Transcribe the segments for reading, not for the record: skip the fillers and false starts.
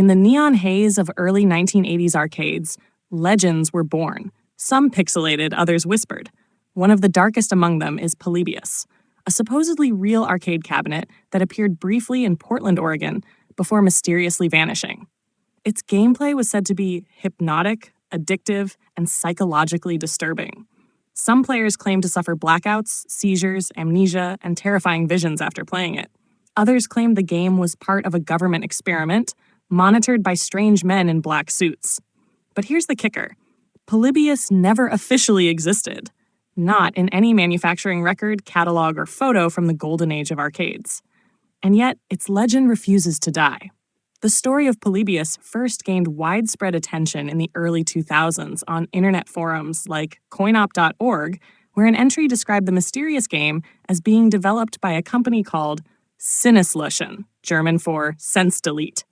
In the neon haze of early 1980s arcades, legends were born. Some pixelated, others whispered. One of the darkest among them is Polybius, a supposedly real arcade cabinet that appeared briefly in Portland, Oregon, before mysteriously vanishing. Its gameplay was said to be hypnotic, addictive, and psychologically disturbing. Some players claimed to suffer blackouts, seizures, amnesia, and terrifying visions after playing it. Others claimed the game was part of a government experiment, monitored by strange men in black suits. But here's the kicker. Polybius never officially existed. Not in any manufacturing record, catalog, or photo from the golden age of arcades. And yet, its legend refuses to die. The story of Polybius first gained widespread attention in the early 2000s on internet forums like coinop.org, where an entry described the mysterious game as being developed by a company called Sinneslöschen, German for sense delete.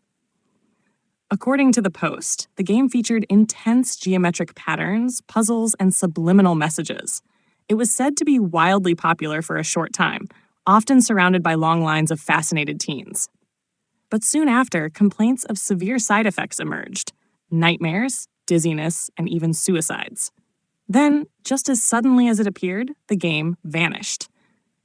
According to the post, the game featured intense geometric patterns, puzzles, and subliminal messages. It was said to be wildly popular for a short time, often surrounded by long lines of fascinated teens. But soon after, complaints of severe side effects emerged: nightmares, dizziness, and even suicides. Then, just as suddenly as it appeared, the game vanished.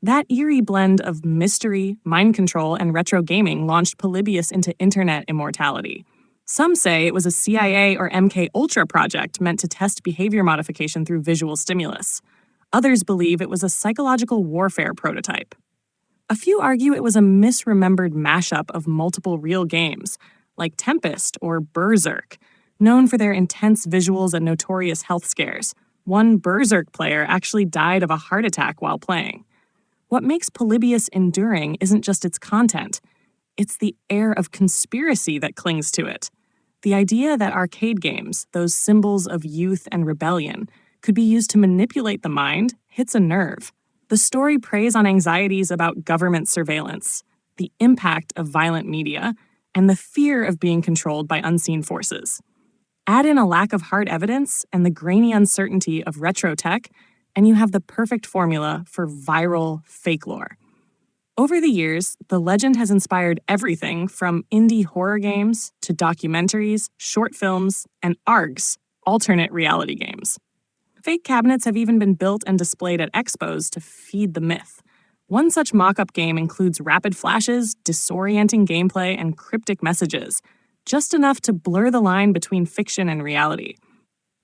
That eerie blend of mystery, mind control, and retro gaming launched Polybius into internet immortality. Some say it was a CIA or MK Ultra project meant to test behavior modification through visual stimulus. Others believe it was a psychological warfare prototype. A few argue it was a misremembered mashup of multiple real games, like Tempest or Berserk, known for their intense visuals and notorious health scares. One Berserk player actually died of a heart attack while playing. What makes Polybius enduring isn't just its content. It's the air of conspiracy that clings to it. The idea that arcade games, those symbols of youth and rebellion, could be used to manipulate the mind hits a nerve. The story preys on anxieties about government surveillance, the impact of violent media, and the fear of being controlled by unseen forces. Add in a lack of hard evidence and the grainy uncertainty of retro tech, and you have the perfect formula for viral Fakelore. Over the years, the legend has inspired everything from indie horror games to documentaries, short films, and ARGs, alternate reality games. Fake cabinets have even been built and displayed at expos to feed the myth. One such mock-up game includes rapid flashes, disorienting gameplay, and cryptic messages, just enough to blur the line between fiction and reality.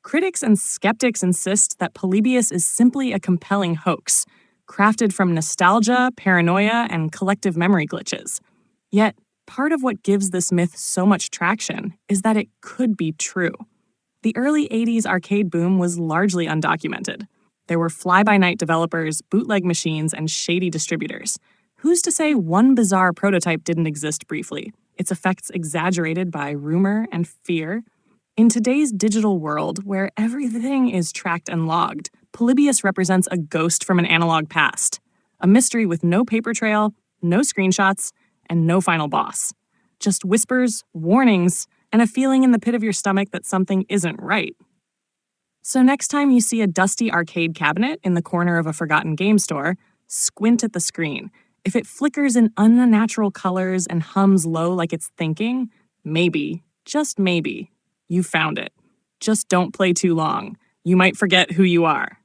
Critics and skeptics insist that Polybius is simply a compelling hoax, crafted from nostalgia, paranoia, and collective memory glitches. Yet, part of what gives this myth so much traction is that it could be true. The early 80s arcade boom was largely undocumented. There were fly-by-night developers, bootleg machines, and shady distributors. Who's to say one bizarre prototype didn't exist briefly, its effects exaggerated by rumor and fear? In today's digital world, where everything is tracked and logged, Polybius represents a ghost from an analog past, a mystery with no paper trail, no screenshots, and no final boss. Just whispers, warnings, and a feeling in the pit of your stomach that something isn't right. So next time you see a dusty arcade cabinet in the corner of a forgotten game store, squint at the screen. If it flickers in unnatural colors and hums low like it's thinking, maybe, just maybe, you found it. Just don't play too long. You might forget who you are.